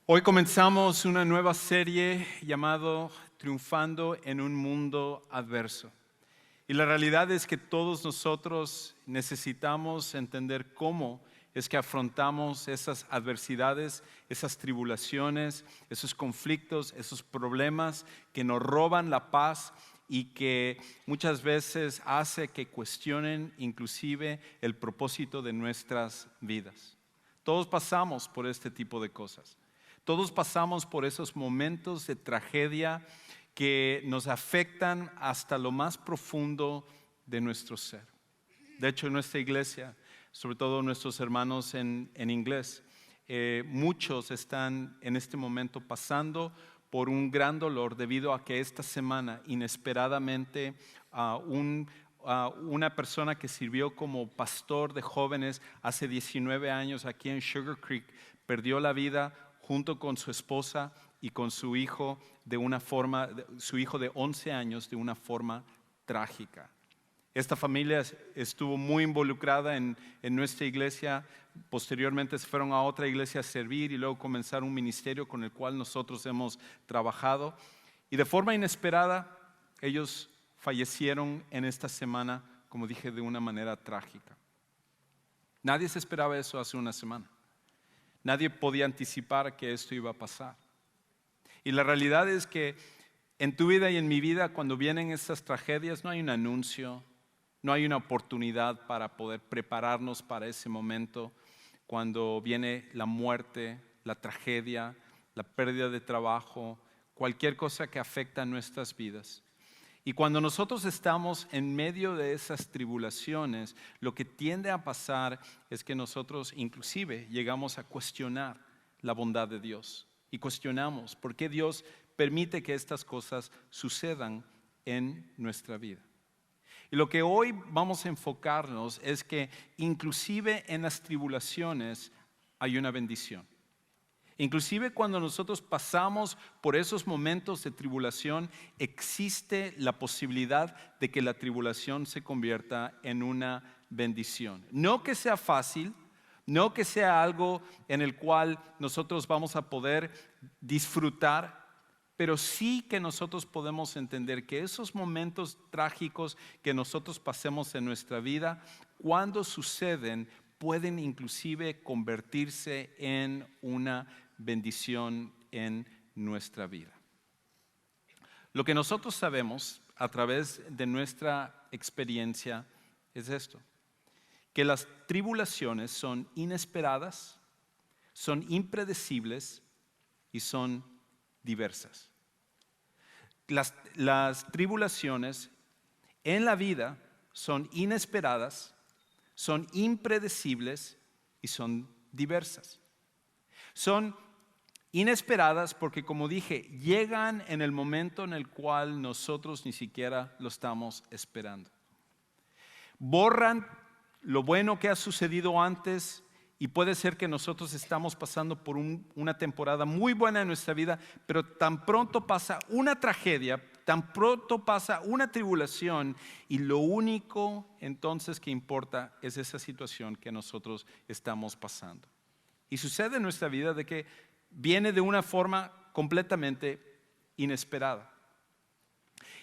Hoy comenzamos una nueva serie llamado Triunfando en un mundo adverso. Y la realidad es que todos nosotros necesitamos entender cómo es que afrontamos esas adversidades, esas tribulaciones, esos conflictos, esos problemas que nos roban la paz y que muchas veces hace que cuestionen inclusive el propósito de nuestras vidas. Todos pasamos por este tipo de cosas. Todos pasamos por esos momentos de tragedia que nos afectan hasta lo más profundo de nuestro ser. De hecho, en nuestra iglesia, sobre todo nuestros hermanos en inglés, muchos están en este momento pasando por un gran dolor debido a que esta semana inesperadamente una persona que sirvió como pastor de jóvenes hace 19 años aquí en Sugar Creek perdió la vida junto con su esposa y con su hijo su hijo de 11 años de una forma trágica. Esta familia estuvo muy involucrada en nuestra iglesia, posteriormente se fueron a otra iglesia a servir y luego comenzaron un ministerio con el cual nosotros hemos trabajado. Y de forma inesperada, ellos fallecieron en esta semana, como dije, de una manera trágica. Nadie se esperaba eso hace una semana. Nadie podía anticipar que esto iba a pasar. Y la realidad es que en tu vida y en mi vida, cuando vienen estas tragedias, no hay un anuncio, no hay una oportunidad para poder prepararnos para ese momento. Cuando viene la muerte, la tragedia, la pérdida de trabajo, cualquier cosa que afecta a nuestras vidas. Y cuando nosotros estamos en medio de esas tribulaciones, lo que tiende a pasar es que nosotros inclusive llegamos a cuestionar la bondad de Dios. Y cuestionamos por qué Dios permite que estas cosas sucedan en nuestra vida. Y lo que hoy vamos a enfocarnos es que inclusive en las tribulaciones hay una bendición. Inclusive cuando nosotros pasamos por esos momentos de tribulación, existe la posibilidad de que la tribulación se convierta en una bendición. No que sea fácil, no que sea algo en el cual nosotros vamos a poder disfrutar, pero sí que nosotros podemos entender que esos momentos trágicos que nosotros pasemos en nuestra vida, cuando suceden, pueden inclusive convertirse en una bendición en nuestra vida. Lo que nosotros sabemos a través de nuestra experiencia es esto, que las tribulaciones son inesperadas, son impredecibles y son diversas. Las tribulaciones en la vida son inesperadas, son impredecibles y son diversas. Son inesperadas porque, como dije, llegan en el momento en el cual nosotros ni siquiera lo estamos esperando. Borran lo bueno que ha sucedido antes y puede ser que nosotros estamos pasando por una temporada muy buena en nuestra vida, pero tan pronto pasa una tragedia, tan pronto pasa una tribulación y lo único entonces que importa es esa situación que nosotros estamos pasando. Y sucede en nuestra vida de que viene de una forma completamente inesperada.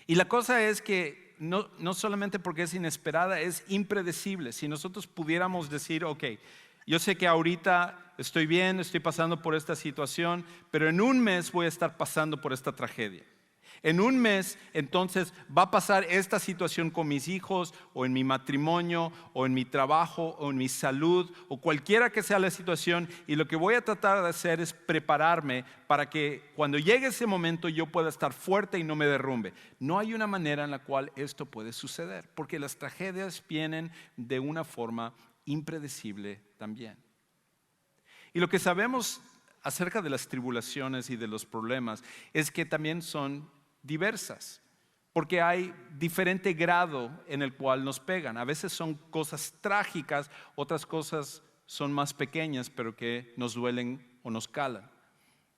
Y la cosa es que no solamente porque es inesperada, es impredecible. Si nosotros pudiéramos decir, ok, yo sé que ahorita estoy bien, estoy pasando por esta situación, pero en un mes voy a estar pasando por esta tragedia. En un mes, entonces, va a pasar esta situación con mis hijos, o en mi matrimonio, o en mi trabajo, o en mi salud, o cualquiera que sea la situación. Y lo que voy a tratar de hacer es prepararme para que cuando llegue ese momento yo pueda estar fuerte y no me derrumbe. No hay una manera en la cual esto puede suceder, porque las tragedias vienen de una forma impredecible también. Y lo que sabemos acerca de las tribulaciones y de los problemas es que también son diversas, porque hay diferente grado en el cual nos pegan. A veces son cosas trágicas, otras cosas son más pequeñas, pero que nos duelen o nos calan.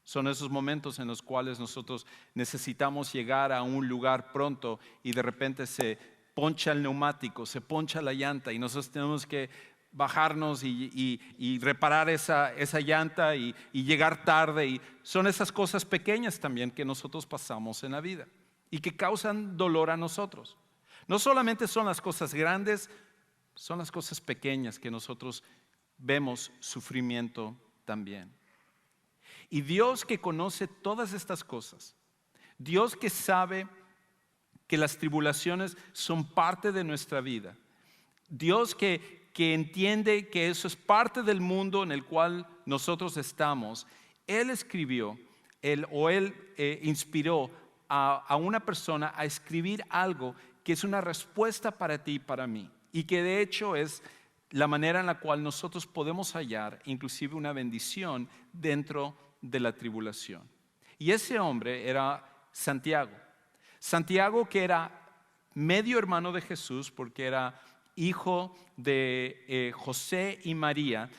Son esos momentos en los cuales nosotros necesitamos llegar a un lugar pronto y de repente se poncha el neumático, se poncha la llanta y nosotros tenemos que bajarnos y reparar esa llanta y llegar tarde. Y son esas cosas pequeñas también que nosotros pasamos en la vida y que causan dolor a nosotros. No solamente son las cosas grandes, son las cosas pequeñas que nosotros vemos sufrimiento también. Y Dios que conoce todas estas cosas, Dios que sabe que las tribulaciones son parte de nuestra vida, Dios que entiende que eso es parte del mundo en el cual nosotros estamos, Él escribió, Él inspiró a una persona a escribir algo que es una respuesta para ti y para mí, y que de hecho es la manera en la cual nosotros podemos hallar inclusive una bendición dentro de la tribulación. Y ese hombre era Santiago. Santiago, que era medio hermano de Jesús porque era hijo de José y María,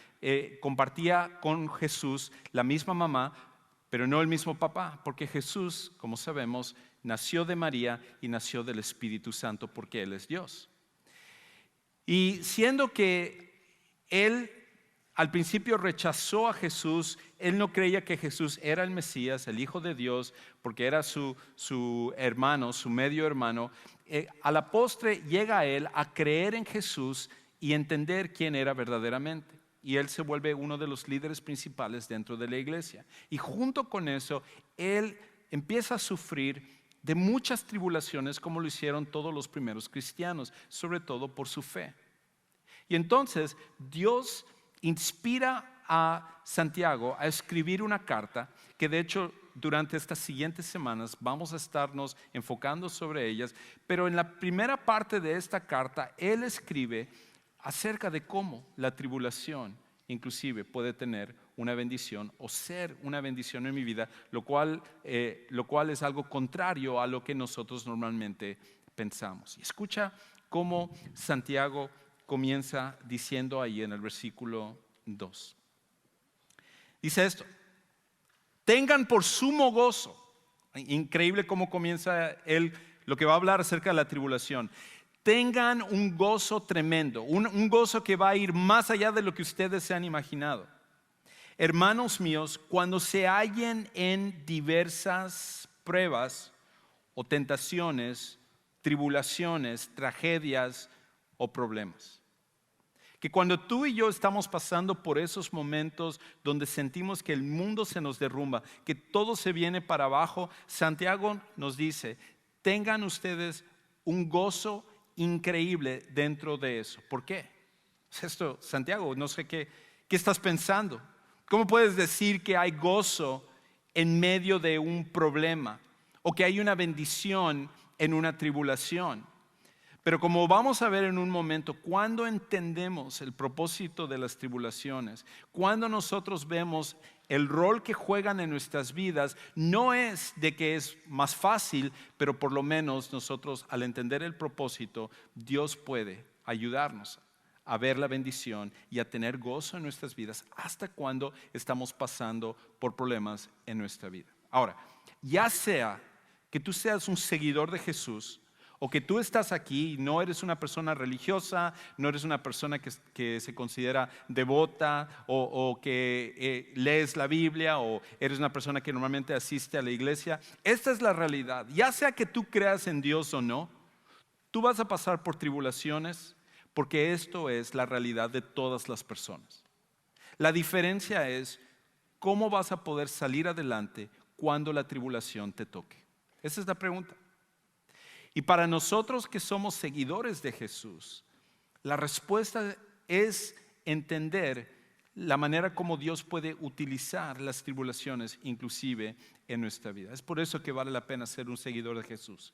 compartía con Jesús la misma mamá, pero no el mismo papá, porque Jesús, como sabemos, nació de María y nació del Espíritu Santo porque Él es Dios. Y siendo que él al principio rechazó a Jesús, él no creía que Jesús era el Mesías, el Hijo de Dios, porque era su hermano, su medio hermano. A la postre llega a él a creer en Jesús y entender quién era verdaderamente. Y él se vuelve uno de los líderes principales dentro de la iglesia. Y junto con eso, él empieza a sufrir de muchas tribulaciones como lo hicieron todos los primeros cristianos, sobre todo por su fe. Y entonces Dios inspira a Santiago a escribir una carta que de hecho durante estas siguientes semanas vamos a estarnos enfocando sobre ellas, pero en la primera parte de esta carta él escribe acerca de cómo la tribulación inclusive puede tener una bendición o ser una bendición en mi vida, lo cual es algo contrario a lo que nosotros normalmente pensamos. Y escucha cómo Santiago comienza diciendo ahí en el versículo 2. Dice esto: tengan por sumo gozo. Increíble cómo comienza él lo que va a hablar acerca de la tribulación. Tengan un gozo tremendo, un gozo que va a ir más allá de lo que ustedes se han imaginado. Hermanos míos, cuando se hallen en diversas pruebas o tentaciones, tribulaciones, tragedias o problemas. Que cuando tú y yo estamos pasando por esos momentos donde sentimos que el mundo se nos derrumba, que todo se viene para abajo, Santiago nos dice, tengan ustedes un gozo increíble dentro de eso. ¿Por qué? Esto, Santiago, no sé qué estás pensando. ¿Cómo puedes decir que hay gozo en medio de un problema o que hay una bendición en una tribulación? Pero como vamos a ver en un momento, cuando entendemos el propósito de las tribulaciones, cuando nosotros vemos el rol que juegan en nuestras vidas, no es de que es más fácil, pero por lo menos nosotros al entender el propósito, Dios puede ayudarnos a ver la bendición y a tener gozo en nuestras vidas hasta cuando estamos pasando por problemas en nuestra vida. Ahora, ya sea que tú seas un seguidor de Jesús, o que tú estás aquí y no eres una persona religiosa, no eres una persona que se considera devota o que lees la Biblia o eres una persona que normalmente asiste a la iglesia. Esta es la realidad. Ya sea que tú creas en Dios o no, tú vas a pasar por tribulaciones porque esto es la realidad de todas las personas. La diferencia es cómo vas a poder salir adelante cuando la tribulación te toque. Esa es la pregunta. Y para nosotros que somos seguidores de Jesús, la respuesta es entender la manera como Dios puede utilizar las tribulaciones inclusive en nuestra vida. Es por eso que vale la pena ser un seguidor de Jesús.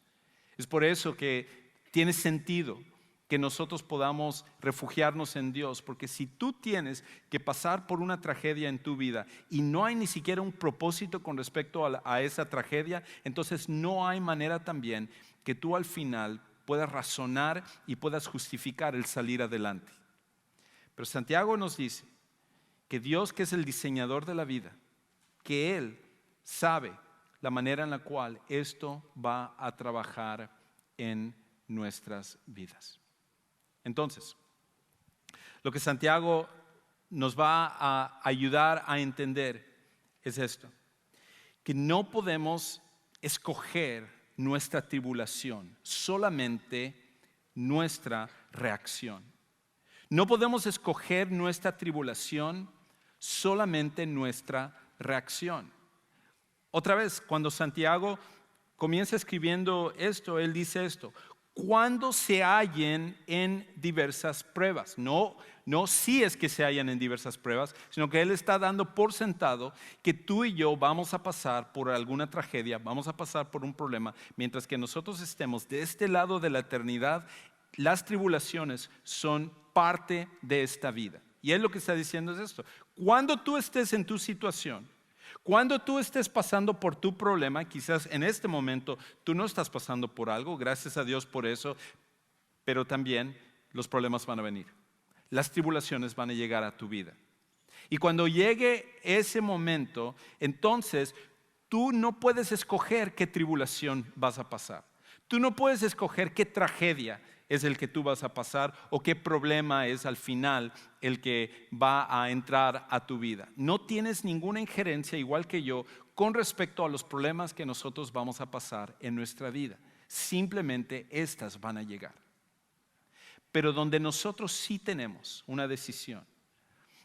Es por eso que tiene sentido que nosotros podamos refugiarnos en Dios, porque si tú tienes que pasar por una tragedia en tu vida y no hay ni siquiera un propósito con respecto a esa tragedia, entonces no hay manera también que tú al final puedas razonar y puedas justificar el salir adelante. Pero Santiago nos dice que Dios, que es el diseñador de la vida, que Él sabe la manera en la cual esto va a trabajar en nuestras vidas. Entonces, Lo que Santiago nos va a ayudar a entender es esto, que no podemos escoger nuestra tribulación, solamente nuestra reacción. No podemos escoger nuestra tribulación, solamente nuestra reacción. Otra vez, cuando Santiago comienza escribiendo esto, él dice esto: cuando se hallen en diversas pruebas. No si es que se hallan en diversas pruebas, sino que él está dando por sentado que tú y yo vamos a pasar por alguna tragedia, vamos a pasar por un problema, mientras que nosotros estemos de este lado de la eternidad. Las tribulaciones son parte de esta vida. Y él lo que está diciendo es esto: cuando tú estés en tu situación, cuando tú estés pasando por tu problema, quizás en este momento tú no estás pasando por algo, gracias a Dios por eso, pero también los problemas van a venir. Las tribulaciones van a llegar a tu vida. Y cuando llegue ese momento, entonces tú no puedes escoger qué tribulación vas a pasar. Tú no puedes escoger qué tragedia es el que tú vas a pasar o qué problema es al final el que va a entrar a tu vida. No tienes ninguna injerencia, igual que yo, con respecto a los problemas que nosotros vamos a pasar en nuestra vida. Simplemente estas van a llegar. Pero donde nosotros sí tenemos una decisión,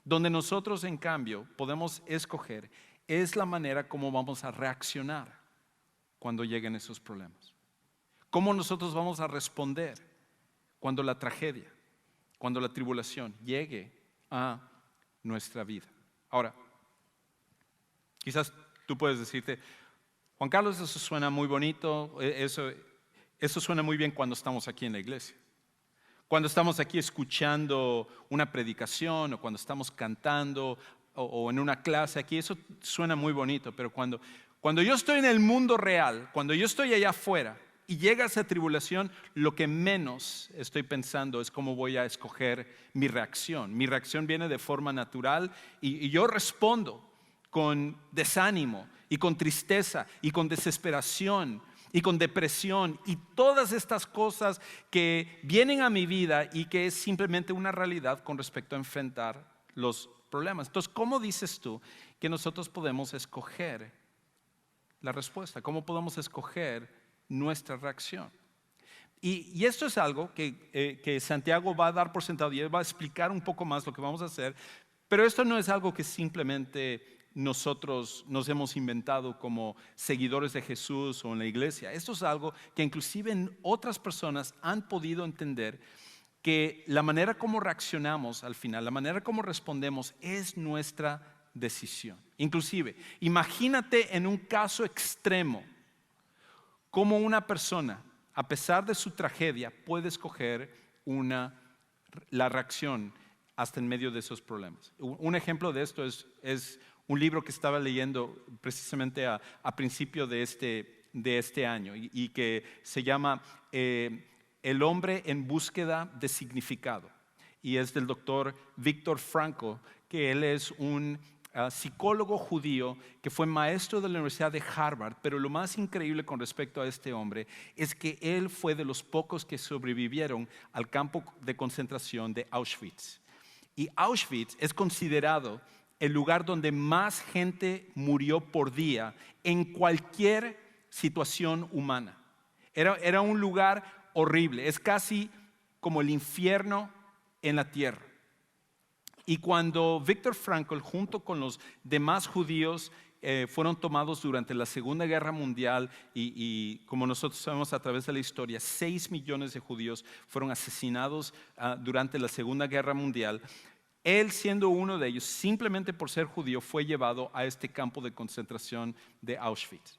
donde nosotros en cambio podemos escoger, es la manera como vamos a reaccionar cuando lleguen esos problemas. Cómo nosotros vamos a responder cuando la tragedia, cuando la tribulación llegue a nuestra vida. Ahora, quizás tú puedes decirte: Juan Carlos, eso suena muy bonito, eso suena muy bien cuando estamos aquí en la iglesia. Cuando estamos aquí escuchando una predicación o cuando estamos cantando o en una clase aquí, eso suena muy bonito, pero cuando yo estoy en el mundo real, cuando yo estoy allá afuera y llega esa tribulación, lo que menos estoy pensando es cómo voy a escoger mi reacción. Mi reacción viene de forma natural y yo respondo con desánimo y con tristeza y con desesperación y con depresión y todas estas cosas que vienen a mi vida y que es simplemente una realidad con respecto a enfrentar los problemas. Entonces, ¿cómo dices tú que nosotros podemos escoger la respuesta? ¿Cómo podemos escoger nuestra reacción? Y esto es algo que Santiago va a dar por sentado y él va a explicar un poco más lo que vamos a hacer, pero esto no es algo que simplemente nosotros nos hemos inventado como seguidores de Jesús o en la iglesia. Esto es algo que inclusive otras personas han podido entender, que la manera como reaccionamos al final, la manera como respondemos es nuestra decisión. Inclusive, imagínate en un caso extremo, cómo una persona, a pesar de su tragedia, puede escoger la reacción hasta en medio de esos problemas. Un ejemplo de esto es un libro que estaba leyendo precisamente a principio de este año y que se llama El hombre en búsqueda de significado. Y es del doctor Viktor Frankl, que él es un psicólogo judío que fue maestro de la Universidad de Harvard, pero lo más increíble con respecto a este hombre es que él fue de los pocos que sobrevivieron al campo de concentración de Auschwitz. Y Auschwitz es considerado el lugar donde más gente murió por día en cualquier situación humana. Era un lugar horrible, es casi como el infierno en la tierra. Y cuando Viktor Frankl, junto con los demás judíos, fueron tomados durante la Segunda Guerra Mundial y como nosotros sabemos a través de la historia, 6 millones de judíos fueron asesinados durante la Segunda Guerra Mundial. Él, siendo uno de ellos, simplemente por ser judío, fue llevado a este campo de concentración de Auschwitz.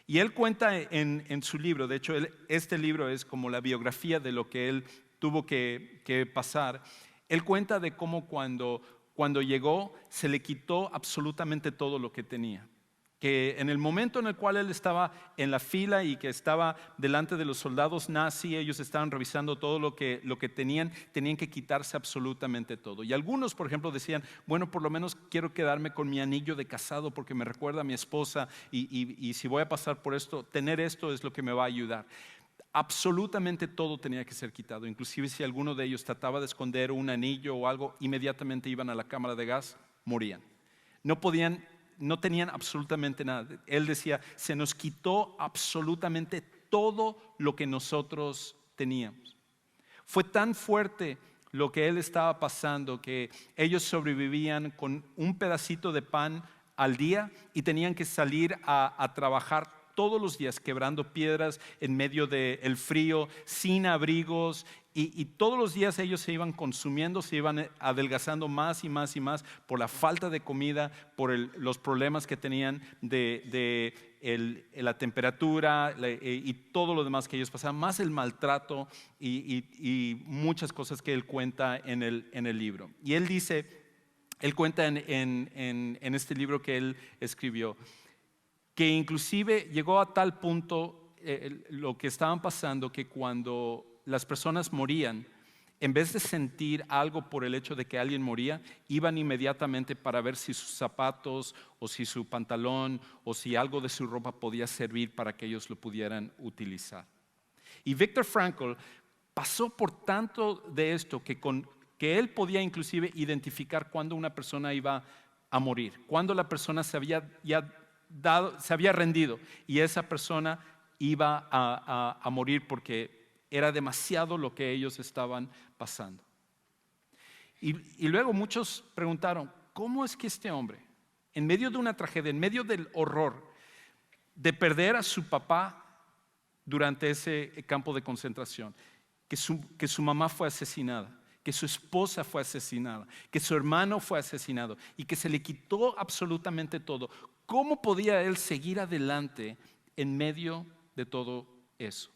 Y él cuenta en su libro, de hecho este libro es como la biografía de lo que él tuvo que pasar. Él cuenta de cómo cuando llegó se le quitó absolutamente todo lo que tenía. Que en el momento en el cual él estaba en la fila y que estaba delante de los soldados nazis, ellos estaban revisando todo lo que tenían que quitarse absolutamente todo. Y algunos, por ejemplo, decían, bueno, por lo menos quiero quedarme con mi anillo de casado porque me recuerda a mi esposa y si voy a pasar por esto, tener esto es lo que me va a ayudar. absolutamente todo tenía que ser quitado. Inclusive si alguno de ellos trataba de esconder un anillo o algo, inmediatamente iban a la cámara de gas, morían. No tenían absolutamente nada. Él decía, se nos quitó absolutamente todo lo que nosotros teníamos. Fue tan fuerte lo que él estaba pasando que ellos sobrevivían con un pedacito de pan al día y tenían que salir a trabajar todos los días quebrando piedras en medio del frío, sin abrigos, y todos los días ellos se iban consumiendo, se iban adelgazando más y más y más por la falta de comida, por los problemas que tenían de la temperatura y todo lo demás que ellos pasaban, más el maltrato y muchas cosas que él cuenta en el libro. Y él dice, él cuenta en este libro que él escribió, que inclusive llegó a tal punto lo que estaban pasando, que cuando las personas morían, en vez de sentir algo por el hecho de que alguien moría, iban inmediatamente para ver si sus zapatos o si su pantalón o si algo de su ropa podía servir para que ellos lo pudieran utilizar. Y Viktor Frankl pasó por tanto de esto que él podía inclusive identificar cuando una persona iba a morir, cuando la persona se había rendido y esa persona iba a morir porque era demasiado lo que ellos estaban pasando. Y luego muchos preguntaron, ¿cómo es que este hombre, en medio de una tragedia, en medio del horror de perder a su papá durante ese campo de concentración, que su mamá fue asesinada, que su esposa fue asesinada, que su hermano fue asesinado y que se le quitó absolutamente todo, cómo podía él seguir adelante en medio de todo eso?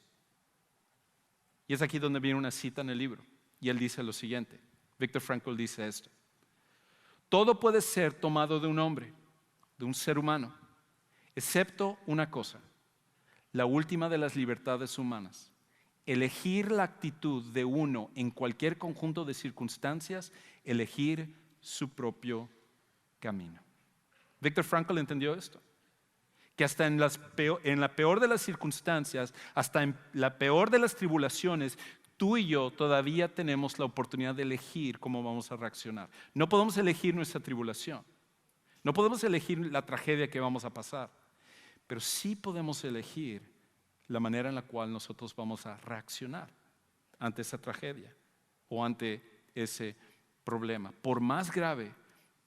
Y es aquí donde viene una cita en el libro. Y él dice lo siguiente. Viktor Frankl dice esto. Todo puede ser tomado de un hombre, de un ser humano, excepto una cosa, la última de las libertades humanas. Elegir la actitud de uno en cualquier conjunto de circunstancias, elegir su propio camino. Viktor Frankl entendió esto. Que hasta en la peor de las circunstancias, hasta en la peor de las tribulaciones, tú y yo todavía tenemos la oportunidad de elegir cómo vamos a reaccionar. No podemos elegir nuestra tribulación, no podemos elegir la tragedia que vamos a pasar, pero sí podemos elegir la manera en la cual nosotros vamos a reaccionar ante esa tragedia o ante ese problema, por más grave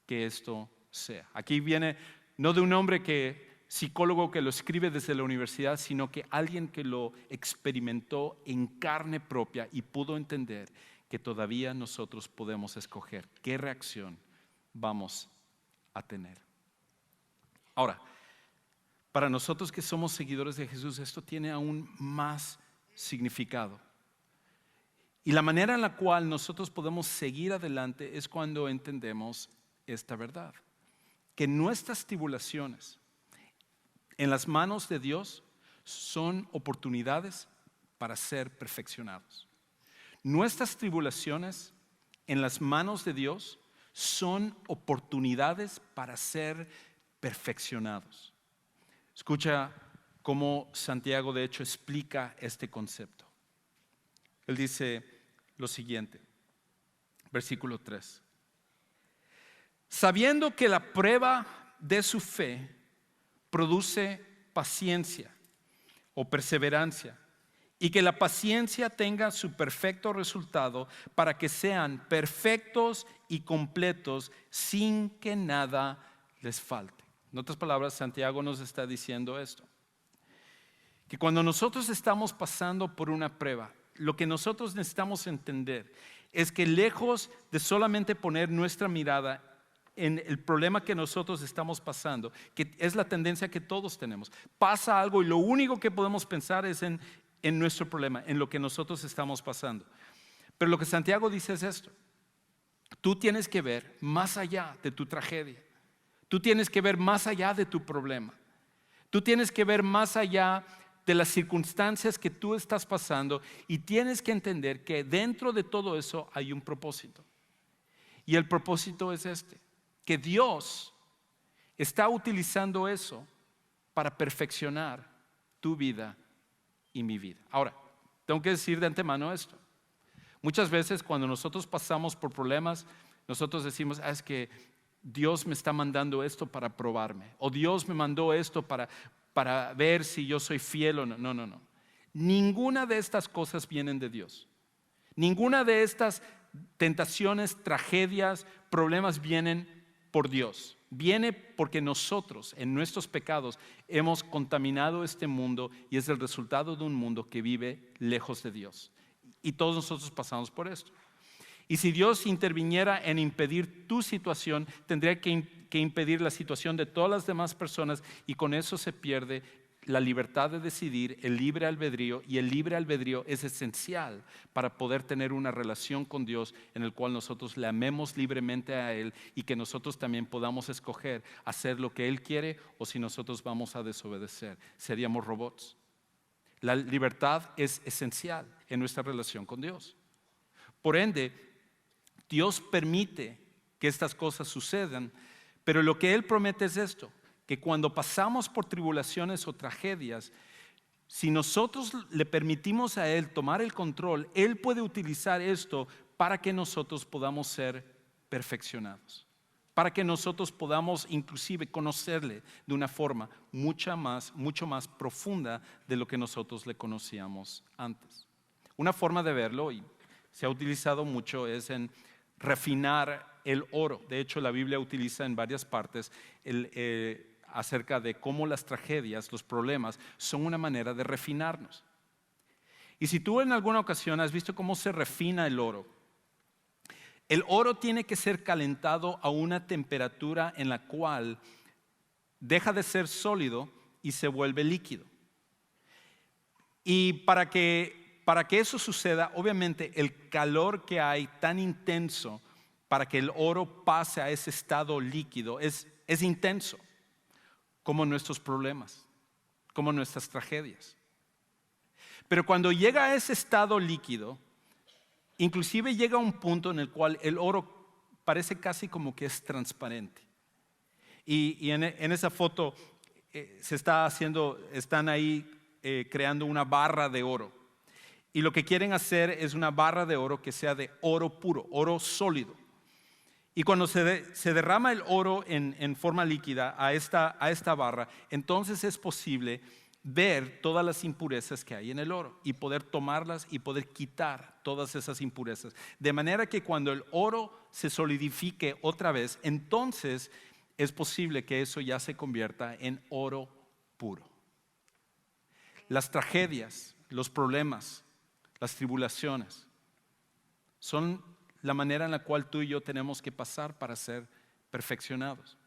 que esto sea. Aquí viene no de un hombre psicólogo que lo escribe desde la universidad, sino que alguien que lo experimentó en carne propia y pudo entender que todavía nosotros podemos escoger qué reacción vamos a tener. Ahora, para nosotros que somos seguidores de Jesús, esto tiene aún más significado. Y la manera en la cual nosotros podemos seguir adelante es cuando entendemos esta verdad, que nuestras tribulaciones en las manos de Dios son oportunidades para ser perfeccionados. Nuestras tribulaciones en las manos de Dios son oportunidades para ser perfeccionados. Escucha cómo Santiago de hecho explica este concepto. Él dice lo siguiente, versículo 3. Sabiendo que la prueba de su fe produce paciencia o perseverancia, y que la paciencia tenga su perfecto resultado para que sean perfectos y completos sin que nada les falte. En otras palabras, Santiago nos está diciendo esto, que cuando nosotros estamos pasando por una prueba, lo que nosotros necesitamos entender es que lejos de solamente poner nuestra mirada en el problema que nosotros estamos pasando, que es la tendencia que todos tenemos. Pasa algo y lo único que podemos pensar es en nuestro problema, en lo que nosotros estamos pasando. Pero lo que Santiago dice es esto. Tú tienes que ver más allá de tu tragedia. Tú tienes que ver más allá de tu problema. Tú tienes que ver más allá de las circunstancias que tú estás pasando y tienes que entender que dentro de todo eso hay un propósito. Y el propósito es este. Que Dios está utilizando eso para perfeccionar tu vida y mi vida. Ahora, Tengo que decir de antemano esto. Muchas veces cuando nosotros pasamos por problemas, nosotros decimos, es que Dios me está mandando esto para probarme, o Dios me mandó esto para ver si yo soy fiel o no. No. Ninguna de estas cosas vienen de Dios. Ninguna de estas tentaciones, tragedias, problemas vienen por Dios. Viene porque nosotros, en nuestros pecados, hemos contaminado este mundo y es el resultado de un mundo que vive lejos de Dios. Y todos nosotros pasamos por esto. Y si Dios interviniera en impedir tu situación, tendría que impedir la situación de todas las demás personas, y con eso se pierde la libertad de decidir, el libre albedrío, y el libre albedrío es esencial para poder tener una relación con Dios en el cual nosotros le amemos libremente a Él y que nosotros también podamos escoger hacer lo que Él quiere o si nosotros vamos a desobedecer. Seríamos robots. La libertad es esencial en nuestra relación con Dios. Por ende, Dios permite que estas cosas sucedan, pero lo que Él promete es esto: que cuando pasamos por tribulaciones o tragedias, si nosotros le permitimos a Él tomar el control, Él puede utilizar esto para que nosotros podamos ser perfeccionados, para que nosotros podamos inclusive conocerle de una forma mucho más profunda de lo que nosotros le conocíamos antes. Una forma de verlo, y se ha utilizado mucho, es en refinar el oro. De hecho, la Biblia utiliza en varias partes acerca de cómo las tragedias, los problemas, son una manera de refinarnos. Y si tú en alguna ocasión has visto cómo se refina el oro tiene que ser calentado a una temperatura en la cual deja de ser sólido y se vuelve líquido. Y para que eso suceda, obviamente el calor que hay tan intenso para que el oro pase a ese estado líquido es intenso, como nuestros problemas, como nuestras tragedias. Pero cuando llega a ese estado líquido, inclusive llega a un punto en el cual el oro parece casi como que es transparente. Y en esa foto están ahí creando una barra de oro. Y lo que quieren hacer es una barra de oro que sea de oro puro, oro sólido. Y cuando se derrama el oro en forma líquida a esta barra, entonces es posible ver todas las impurezas que hay en el oro y poder tomarlas y poder quitar todas esas impurezas. De manera que cuando el oro se solidifique otra vez, entonces es posible que eso ya se convierta en oro puro. Las tragedias, los problemas, las tribulaciones son la manera en la cual tú y yo tenemos que pasar para ser perfeccionados.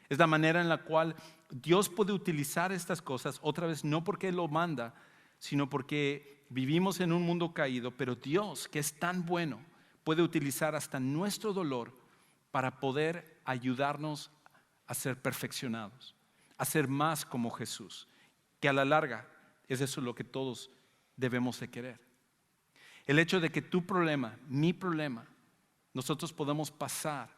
Es la manera en la cual Dios puede utilizar estas cosas, otra vez no porque Él lo manda, sino porque vivimos en un mundo caído, pero Dios, que es tan bueno, puede utilizar hasta nuestro dolor para poder ayudarnos a ser perfeccionados, a ser más como Jesús, que a la larga es eso lo que todos debemos de querer. El hecho de que tu problema, mi problema, nosotros podamos pasar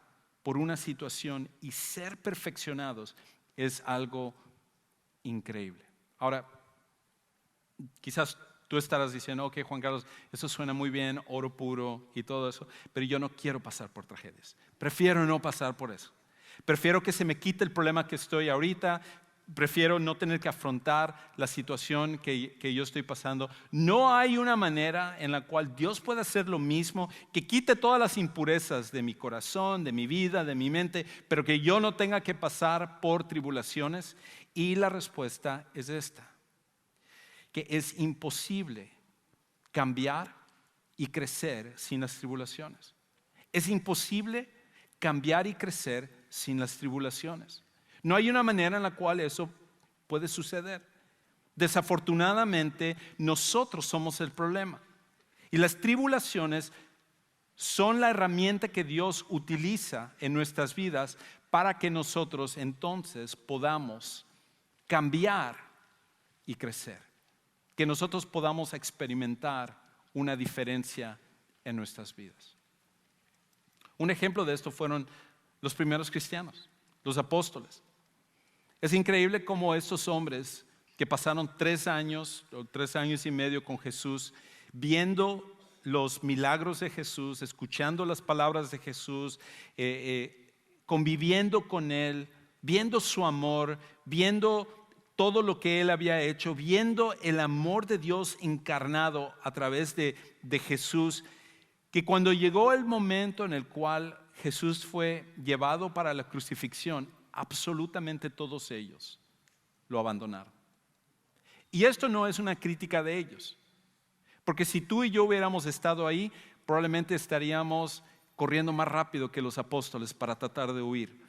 por una situación y ser perfeccionados es algo increíble. Ahora, quizás tú estarás diciendo, ok, Juan Carlos, eso suena muy bien, oro puro y todo eso, pero yo no quiero pasar por tragedias. Prefiero no pasar por eso. Prefiero que se me quite el problema que estoy ahorita. Prefiero no tener que afrontar la situación que yo estoy pasando. No hay una manera en la cual Dios pueda hacer lo mismo, que quite todas las impurezas de mi corazón, de mi vida, de mi mente, pero que yo no tenga que pasar por tribulaciones. Y la respuesta es esta: que es imposible cambiar y crecer sin las tribulaciones. Es imposible cambiar y crecer sin las tribulaciones. No hay una manera en la cual eso puede suceder. Desafortunadamente, nosotros somos el problema. Y las tribulaciones son la herramienta que Dios utiliza en nuestras vidas para que nosotros entonces podamos cambiar y crecer. Que nosotros podamos experimentar una diferencia en nuestras vidas. Un ejemplo de esto fueron los primeros cristianos, los apóstoles. Es increíble cómo estos hombres que pasaron 3 años o 3 años y medio con Jesús, viendo los milagros de Jesús, escuchando las palabras de Jesús, conviviendo con Él, viendo su amor, viendo todo lo que Él había hecho, viendo el amor de Dios encarnado a través de Jesús, que cuando llegó el momento en el cual Jesús fue llevado para la crucifixión, absolutamente todos ellos lo abandonaron. Y esto no es una crítica de ellos, porque si tú y yo hubiéramos estado ahí, probablemente estaríamos corriendo más rápido que los apóstoles para tratar de huir,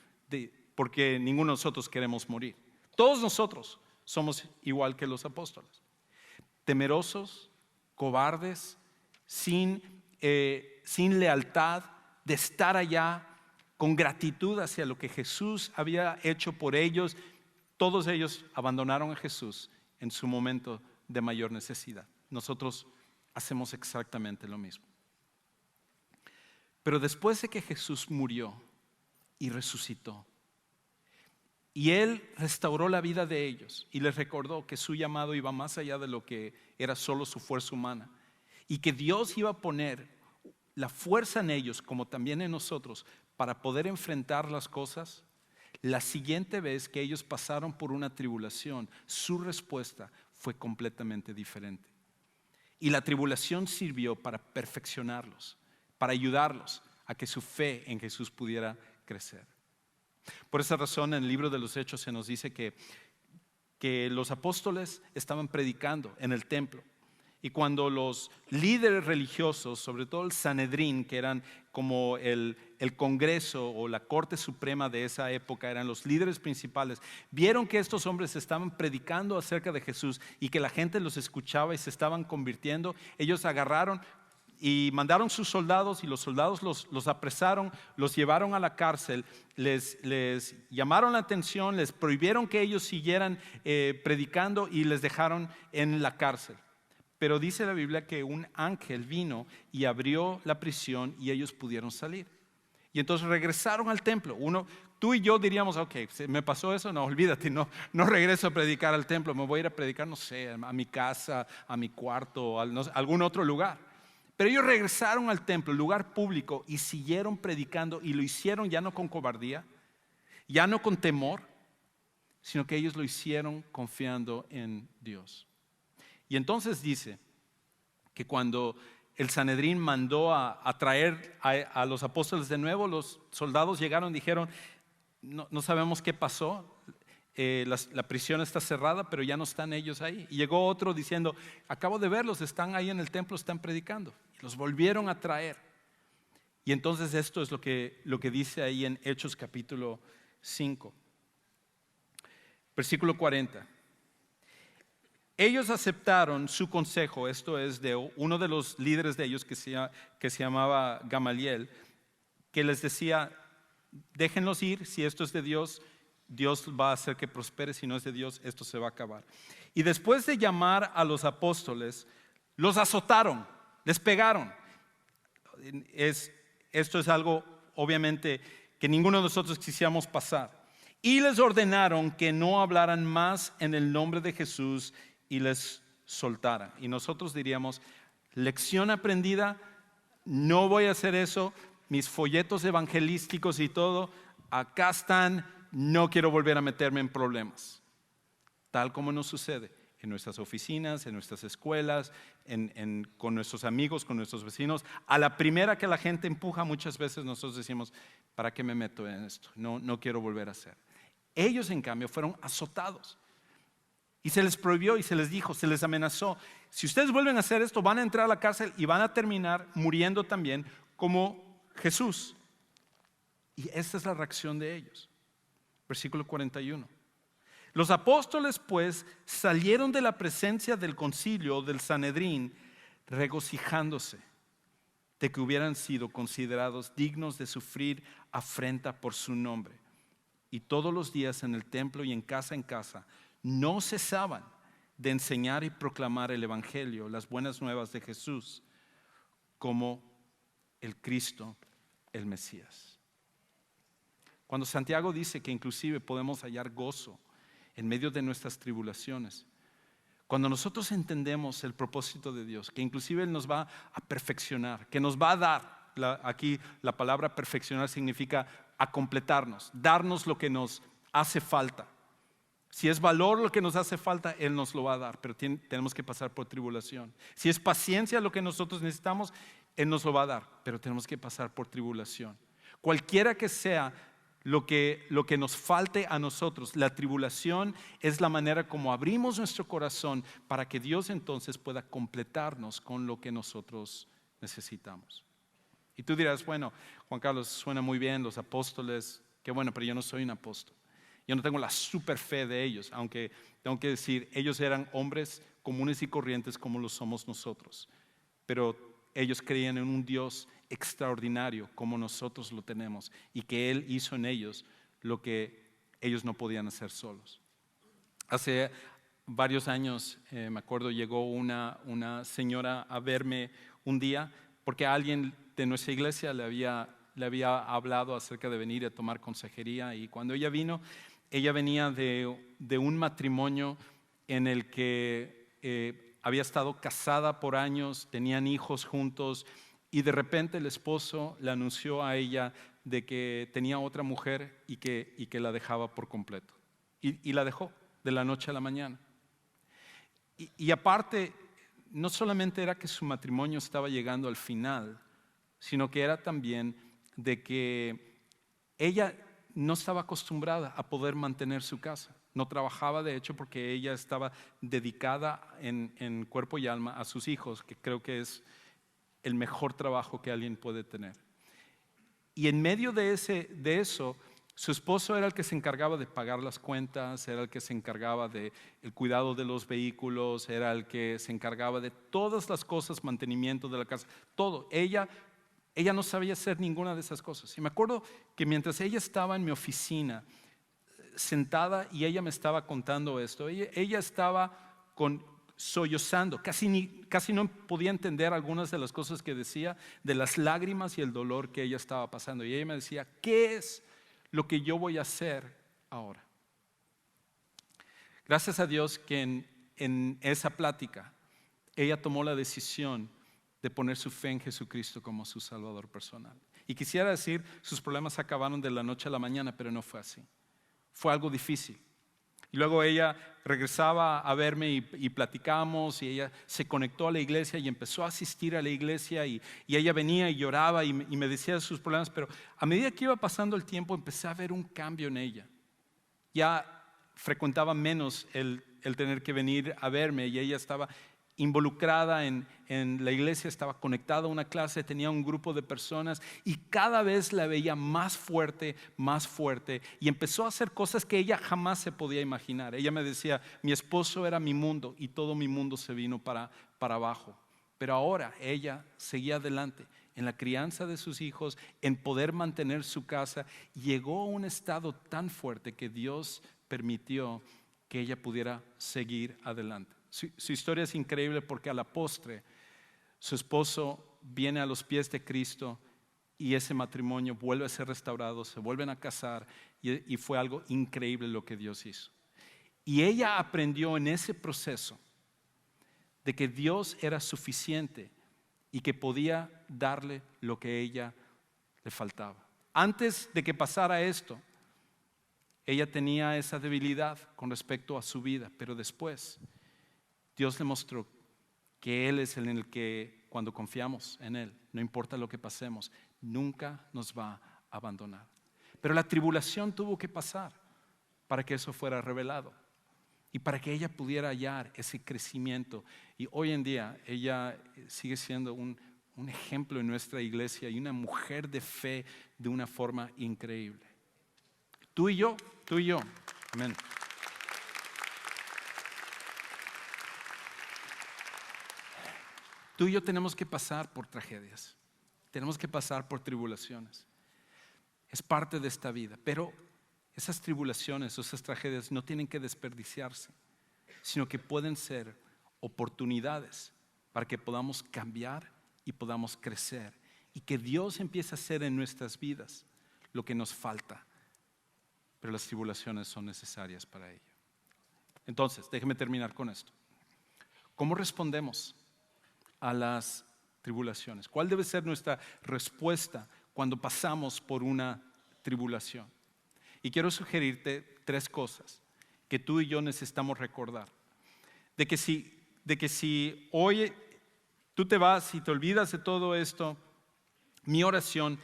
porque ninguno de nosotros queremos morir. Todos nosotros somos igual que los apóstoles, temerosos, cobardes, sin lealtad, de estar allá con gratitud hacia lo que Jesús había hecho por ellos. Todos ellos abandonaron a Jesús en su momento de mayor necesidad. Nosotros hacemos exactamente lo mismo. Pero después de que Jesús murió y resucitó, y Él restauró la vida de ellos y les recordó que su llamado iba más allá de lo que era solo su fuerza humana, y que Dios iba a poner la fuerza en ellos como también en nosotros para poder enfrentar las cosas. La siguiente vez que ellos pasaron por una tribulación, su respuesta fue completamente diferente. Y la tribulación sirvió para perfeccionarlos, para ayudarlos a que su fe en Jesús pudiera crecer. Por esa razón, en el libro de los Hechos se nos dice que los apóstoles estaban predicando en el templo. Y cuando los líderes religiosos, sobre todo el Sanedrín, que eran como el Congreso o la Corte Suprema de esa época, eran los líderes principales, vieron que estos hombres estaban predicando acerca de Jesús y que la gente los escuchaba y se estaban convirtiendo, ellos agarraron y mandaron sus soldados, y los soldados los apresaron, los llevaron a la cárcel, les llamaron la atención, les prohibieron que ellos siguieran predicando y les dejaron en la cárcel. Pero dice la Biblia que un ángel vino y abrió la prisión y ellos pudieron salir. Y entonces regresaron al templo. Tú y yo diríamos, ok, ¿me pasó eso? No, olvídate, no regreso a predicar al templo, me voy a ir a predicar, no sé, a mi casa, a mi cuarto, a algún otro lugar. Pero ellos regresaron al templo, lugar público, y siguieron predicando, y lo hicieron ya no con cobardía, ya no con temor, sino que ellos lo hicieron confiando en Dios. Y entonces dice que cuando el Sanedrín mandó a traer a los apóstoles de nuevo, los soldados llegaron y dijeron, no sabemos qué pasó, la prisión está cerrada, pero ya no están ellos ahí. Y llegó otro diciendo, acabo de verlos, están ahí en el templo, están predicando. Y los volvieron a traer. Y entonces esto es lo que dice ahí en Hechos capítulo 5, versículo 40. Ellos aceptaron su consejo, esto es de uno de los líderes de ellos que se llamaba Gamaliel, que les decía, déjenlos ir, si esto es de Dios, Dios va a hacer que prospere, si no es de Dios, esto se va a acabar. Y después de llamar a los apóstoles, los azotaron, les pegaron. Esto es algo, obviamente, que ninguno de nosotros quisiéramos pasar. Y les ordenaron que no hablaran más en el nombre de Jesús y les soltaran. Y nosotros diríamos, lección aprendida, no voy a hacer eso, mis folletos evangelísticos y todo, acá están, no quiero volver a meterme en problemas. Tal como nos sucede en nuestras oficinas, en nuestras escuelas, con nuestros amigos, con nuestros vecinos. A la primera que la gente empuja, muchas veces nosotros decimos, ¿para qué me meto en esto? No quiero volver a hacer. Ellos, en cambio, fueron azotados. Y se les prohibió y se les dijo, se les amenazó. Si ustedes vuelven a hacer esto, van a entrar a la cárcel y van a terminar muriendo también como Jesús. Y esta es la reacción de ellos. Versículo 41. Los apóstoles, pues, salieron de la presencia del concilio del Sanedrín, regocijándose de que hubieran sido considerados dignos de sufrir afrenta por su nombre. Y todos los días en el templo y en casa, no cesaban de enseñar y proclamar el evangelio, las buenas nuevas de Jesús, como el Cristo, el Mesías. Cuando Santiago dice que inclusive podemos hallar gozo en medio de nuestras tribulaciones, Cuando nosotros entendemos el propósito de Dios, que inclusive Él nos va a perfeccionar, que nos va a dar, aquí la palabra perfeccionar significa a completarnos, darnos lo que nos hace falta. Si es valor lo que nos hace falta, Él nos lo va a dar, pero tenemos que pasar por tribulación. Si es paciencia lo que nosotros necesitamos, Él nos lo va a dar, pero tenemos que pasar por tribulación. Cualquiera que sea lo que nos falte a nosotros, la tribulación es la manera como abrimos nuestro corazón para que Dios entonces pueda completarnos con lo que nosotros necesitamos. Y tú dirás, bueno, Juan Carlos, suena muy bien, los apóstoles, qué bueno, pero yo no soy un apóstol. Yo no tengo la super fe de ellos, aunque tengo que decir, ellos eran hombres comunes y corrientes como lo somos nosotros. Pero ellos creían en un Dios extraordinario como nosotros lo tenemos y que Él hizo en ellos lo que ellos no podían hacer solos. Hace varios años, me acuerdo, llegó una señora a verme un día porque alguien de nuestra iglesia le había hablado acerca de venir a tomar consejería, y cuando ella vino, ella venía de un matrimonio en el que había estado casada por años, tenían hijos juntos, y de repente el esposo le anunció a ella de que tenía otra mujer y que la dejaba por completo. Y la dejó de la noche a la mañana. Y aparte, no solamente era que su matrimonio estaba llegando al final, sino que era también de que ella no estaba acostumbrada a poder mantener su casa. No trabajaba, de hecho, porque ella estaba dedicada en cuerpo y alma a sus hijos, que creo que es el mejor trabajo que alguien puede tener. Y en medio de eso, su esposo era el que se encargaba de pagar las cuentas, era el que se encargaba del cuidado de los vehículos, era el que se encargaba de todas las cosas, mantenimiento de la casa, todo. Ella no sabía hacer ninguna de esas cosas. Y me acuerdo que mientras ella estaba en mi oficina, sentada, y ella me estaba contando esto, ella estaba sollozando, casi no podía entender algunas de las cosas que decía, de las lágrimas y el dolor que ella estaba pasando. Y ella me decía, ¿qué es lo que yo voy a hacer ahora? Gracias a Dios que en esa plática ella tomó la decisión de poner su fe en Jesucristo como su Salvador personal. Y quisiera decir, sus problemas acabaron de la noche a la mañana, pero no fue así. Fue algo difícil. Y luego ella regresaba a verme y platicamos, y ella se conectó a la iglesia y empezó a asistir a la iglesia, y ella venía y lloraba y me decía sus problemas, pero a medida que iba pasando el tiempo empecé a ver un cambio en ella. Ya frecuentaba menos el tener que venir a verme, y ella estaba involucrada en la iglesia, estaba conectada a una clase, tenía un grupo de personas, y cada vez la veía más fuerte, y empezó a hacer cosas que ella jamás se podía imaginar. Ella me decía, mi esposo era mi mundo y todo mi mundo se vino para abajo, pero ahora ella seguía adelante en la crianza de sus hijos, en poder mantener su casa. Llegó a un estado tan fuerte que Dios permitió que ella pudiera seguir adelante. Su historia es increíble porque a la postre su esposo viene a los pies de Cristo y ese matrimonio vuelve a ser restaurado, se vuelven a casar, y fue algo increíble lo que Dios hizo. Y ella aprendió en ese proceso de que Dios era suficiente y que podía darle lo que a ella le faltaba. Antes de que pasara esto, ella tenía esa debilidad con respecto a su vida, pero después Dios le mostró que Él es en el que, cuando confiamos en Él, no importa lo que pasemos, nunca nos va a abandonar. Pero la tribulación tuvo que pasar para que eso fuera revelado y para que ella pudiera hallar ese crecimiento. Y hoy en día ella sigue siendo un ejemplo en nuestra iglesia y una mujer de fe de una forma increíble. Tú y yo. Amén. Tú y yo tenemos que pasar por tragedias, tenemos que pasar por tribulaciones. Es parte de esta vida, pero esas tribulaciones o esas tragedias no tienen que desperdiciarse, sino que pueden ser oportunidades para que podamos cambiar y podamos crecer, y que Dios empiece a hacer en nuestras vidas lo que nos falta, pero las tribulaciones son necesarias para ello. Entonces, déjeme terminar con esto. ¿Cómo respondemos a las tribulaciones? ¿Cuál debe ser nuestra respuesta cuando pasamos por una tribulación? Y quiero sugerirte 3 cosas que tú y yo necesitamos recordar. De que si hoy tú te vas y te olvidas de todo esto, mi oración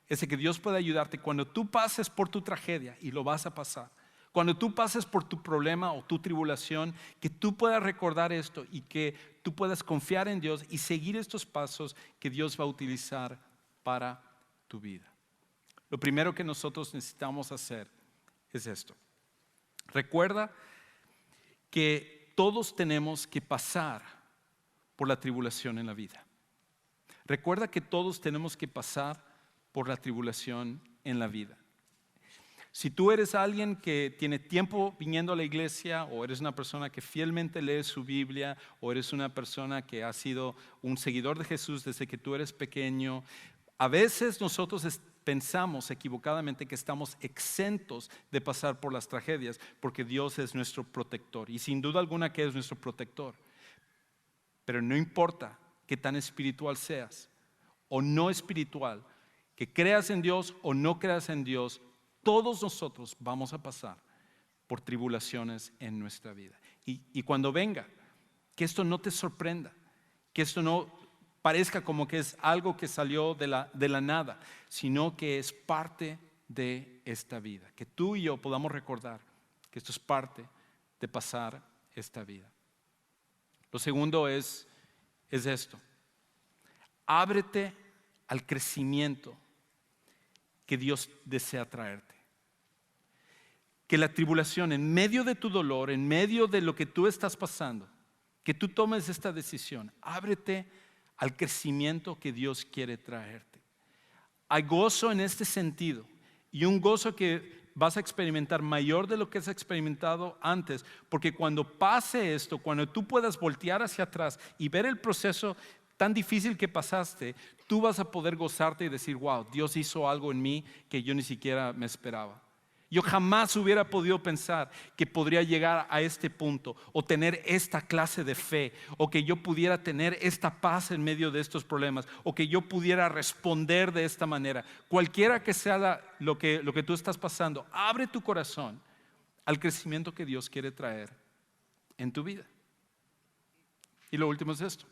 es de que Dios pueda ayudarte cuando tú pases por tu tragedia, y lo vas a pasar. Cuando tú pases por tu problema o tu tribulación, que tú puedas recordar esto y que tú puedas confiar en Dios y seguir estos pasos que Dios va a utilizar para tu vida. Lo primero que nosotros necesitamos hacer es esto. Recuerda que todos tenemos que pasar por la tribulación en la vida. Recuerda que todos tenemos que pasar por la tribulación en la vida. Si tú eres alguien que tiene tiempo viniendo a la iglesia, o eres una persona que fielmente lee su Biblia, o eres una persona que ha sido un seguidor de Jesús desde que tú eres pequeño, a veces nosotros pensamos equivocadamente que estamos exentos de pasar por las tragedias porque Dios es nuestro protector, y sin duda alguna que es nuestro protector. Pero no importa qué tan espiritual seas o no espiritual, que creas en Dios o no creas en Dios, todos nosotros vamos a pasar por tribulaciones en nuestra vida. Y cuando venga, que esto no te sorprenda, que esto no parezca como que es algo que salió de la nada, sino que es parte de esta vida. Que tú y yo podamos recordar que esto es parte de pasar esta vida. Lo segundo es esto. Ábrete al crecimiento que Dios desea traerte. Que la tribulación, en medio de tu dolor, en medio de lo que tú estás pasando, que tú tomes esta decisión. Ábrete al crecimiento que Dios quiere traerte. Hay gozo en este sentido, y un gozo que vas a experimentar mayor de lo que has experimentado antes, porque cuando pase esto, cuando tú puedas voltear hacia atrás y ver el proceso tan difícil que pasaste, tú vas a poder gozarte y decir, wow, Dios hizo algo en mí que yo ni siquiera me esperaba. Yo jamás hubiera podido pensar que podría llegar a este punto, o tener esta clase de fe, o que yo pudiera tener esta paz en medio de estos problemas, o que yo pudiera responder de esta manera. Cualquiera que sea lo que tú estás pasando, abre tu corazón al crecimiento que Dios quiere traer en tu vida. Y lo último es esto,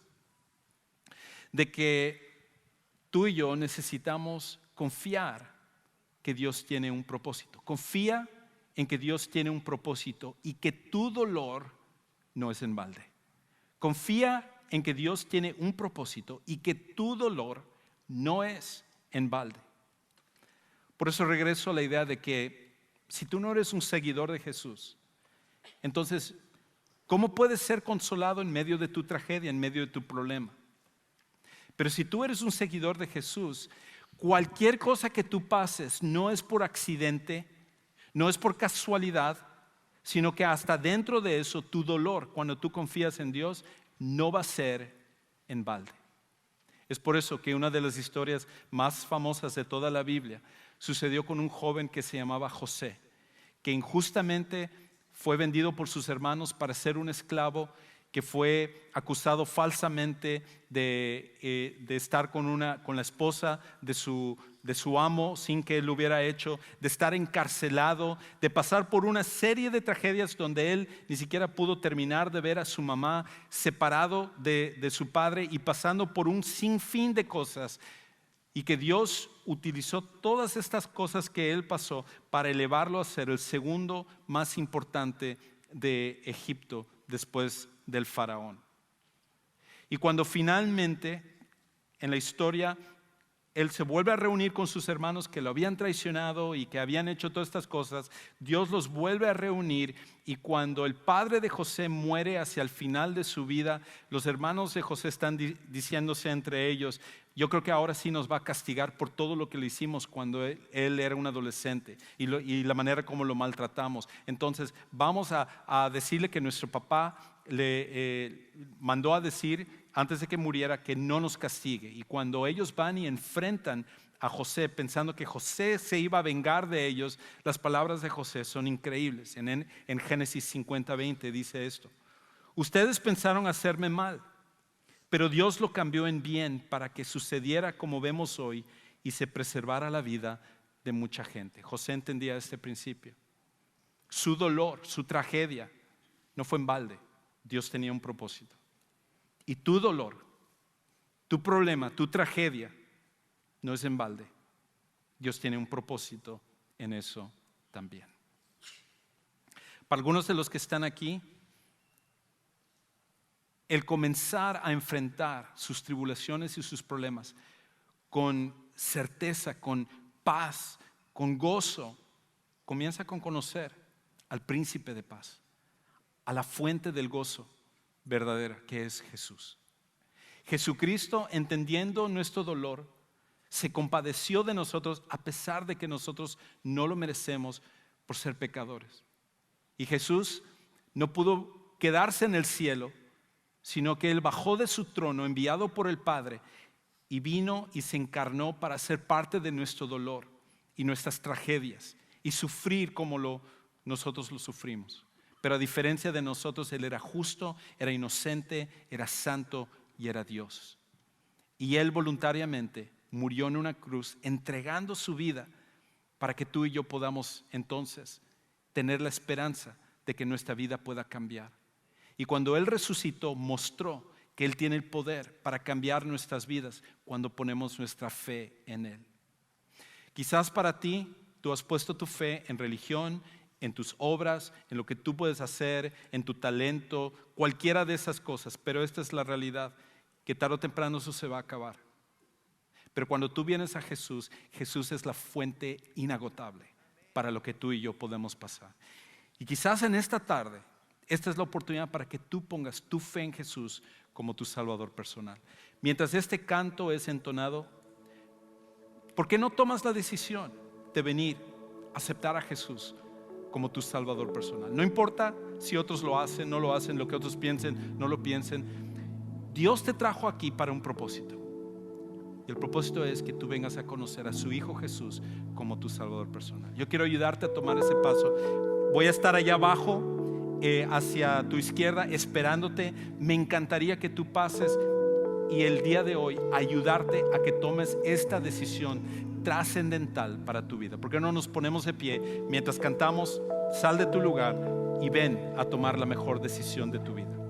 de que tú y yo necesitamos confiar que Dios tiene un propósito. Confía en que Dios tiene un propósito y que tu dolor no es en balde. Confía en que Dios tiene un propósito y que tu dolor no es en balde. Por eso regreso a la idea de que si tú no eres un seguidor de Jesús, entonces, ¿cómo puedes ser consolado en medio de tu tragedia, en medio de tu problema? Pero si tú eres un seguidor de Jesús, cualquier cosa que tú pases no es por accidente, no es por casualidad, sino que hasta dentro de eso tu dolor, cuando tú confías en Dios, no va a ser en balde. Es por eso que una de las historias más famosas de toda la Biblia sucedió con un joven que se llamaba José, que injustamente fue vendido por sus hermanos para ser un esclavo, que fue acusado falsamente de estar con la esposa de su amo sin que él lo hubiera hecho, de estar encarcelado, de pasar por una serie de tragedias donde él ni siquiera pudo terminar de ver a su mamá, separado de su padre y pasando por un sinfín de cosas, y que Dios utilizó todas estas cosas que él pasó para elevarlo a ser el segundo más importante de Egipto después del faraón. Y cuando finalmente en la historia él se vuelve a reunir con sus hermanos que lo habían traicionado y que habían hecho todas estas cosas, Dios los vuelve a reunir, y cuando el padre de José muere hacia el final de su vida, los hermanos de José están diciéndose entre ellos, yo creo que ahora sí nos va a castigar por todo lo que le hicimos cuando él era un adolescente y la manera como lo maltratamos. Entonces vamos a decirle que nuestro papá le mandó a decir antes de que muriera que no nos castigue. Y cuando ellos van y enfrentan a José pensando que José se iba a vengar de ellos, las palabras de José son increíbles. En Génesis 50:20 dice esto: Ustedes pensaron hacerme mal, pero Dios lo cambió en bien para que sucediera como vemos hoy y se preservara la vida de mucha gente. José entendía este principio. Su dolor, su tragedia, no fue en balde. Dios tenía un propósito. Y tu dolor, tu problema, tu tragedia, no es en balde. Dios tiene un propósito en eso también. Para algunos de los que están aquí, el comenzar a enfrentar sus tribulaciones y sus problemas con certeza, con paz, con gozo, comienza con conocer al príncipe de paz, a la fuente del gozo verdadera que es Jesús. Jesucristo, entendiendo nuestro dolor, se compadeció de nosotros a pesar de que nosotros no lo merecemos por ser pecadores. Y Jesús no pudo quedarse en el cielo, sino que Él bajó de su trono enviado por el Padre y vino y se encarnó para ser parte de nuestro dolor y nuestras tragedias y sufrir como nosotros lo sufrimos. Pero a diferencia de nosotros, Él era justo, era inocente, era santo y era Dios. Y Él voluntariamente murió en una cruz entregando su vida para que tú y yo podamos entonces tener la esperanza de que nuestra vida pueda cambiar. Y cuando Él resucitó, mostró que Él tiene el poder para cambiar nuestras vidas cuando ponemos nuestra fe en Él. Quizás para ti, tú has puesto tu fe en religión, en tus obras, en lo que tú puedes hacer, en tu talento, cualquiera de esas cosas. Pero esta es la realidad, que tarde o temprano eso se va a acabar. Pero cuando tú vienes a Jesús, Jesús es la fuente inagotable para lo que tú y yo podemos pasar. Y quizás en esta tarde, esta es la oportunidad para que tú pongas tu fe en Jesús como tu Salvador personal. Mientras este canto es entonado, ¿por qué no tomas la decisión de venir a aceptar a Jesús como tu Salvador personal? No importa si otros lo hacen, no lo hacen, lo que otros piensen, no lo piensen. Dios te trajo aquí para un propósito. Y el propósito es que tú vengas a conocer a su Hijo Jesús como tu Salvador personal. Yo quiero ayudarte a tomar ese paso. Voy a estar allá abajo, hacia tu izquierda, esperándote. Me encantaría que tú pases y el día de hoy ayudarte a que tomes esta decisión trascendental para tu vida. ¿Por qué no nos ponemos de pie mientras cantamos? Sal de tu lugar y ven a tomar la mejor decisión de tu vida.